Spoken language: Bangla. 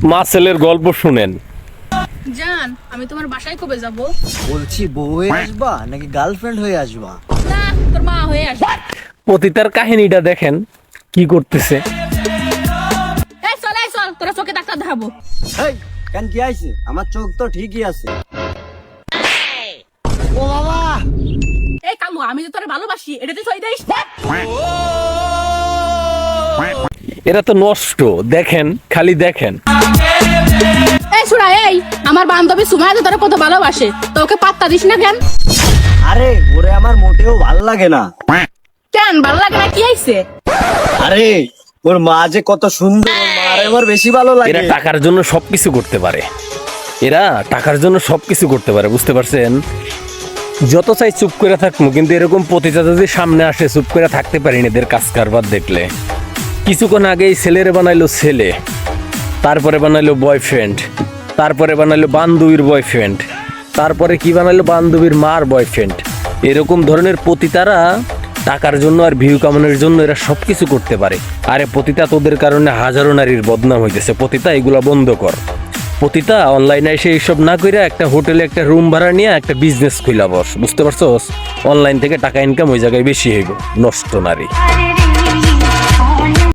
মাসেলের গল্প শুনেন। জান, আমি তোমার বাসায় কবে যাব? বলছি বউ হয়ে আসবা নাকি গার্লফ্রেন্ড হয়ে আসবা? না, তোর মা হয়ে আসবে। পতিতার কাহিনীটা দেখেন কি করতেছে। এই চল তোরা চোখে ডাক্তার দেখাবো। হেই, কেন কি আইছে? আমার চোখ তো ঠিকই আছে। ও বাবা, এই কালু, আমি যে তোরে ভালোবাসি এটা তুই সই দিস। এরা তো নষ্ট, দেখেন খালি দেখেন। এই শুনা, এই আমার বান্ধবী সুমাইয়া যে তোরে কত ভালোবাসে, তোকে পাত্তা দিস না কেন? আরে ওরে আমার মোটেও ভাল লাগে না। কেন ভালো লাগে না, কি হইছে? আরে ওর মা যে কত সুন্দর, ওর মারে আমার বেশি ভালো লাগে। এরা টাকার জন্য সবকিছু করতে পারে, এরা টাকার জন্য সবকিছু করতে পারে, বুঝতে পারছেন? যত চাই চুপ করে থাকবো, কিন্তু এরকম পতিতা যদি সামনে আসে চুপ করে থাকতে পারিনি এদের কাজ কারবার দেখলে। কিছুক্ষণ আগেই ছেলেরে বানাইলো ছেলে, তারপরে বানাইলো বয়ফ্রেন্ড, তারপরে বানাইলো বান্ধবীর বয়ফ্রেন্ড, তারপরে কি বানাইলো বান্ধবীর মার বয়ফ্রেন্ড। এরকম ধরনের পতিতারা টাকার জন্য আর ভিউ কামানোর জন্য এরা সবকিছু করতে পারে। আরে পতিতা, তোদের কারণে হাজারো নারীর বদনাম হইতেছে। পতিতা, এগুলা বন্ধ কর। পতিতা, অনলাইনে এসে এইসব না কইরা একটা হোটেলে একটা রুম ভাড়া নিয়ে একটা বিজনেস খুইলা বস, বুঝতে পারছস? অনলাইন থেকে টাকা ইনকাম ওই জায়গায় বেশি হইব। নষ্ট নারী।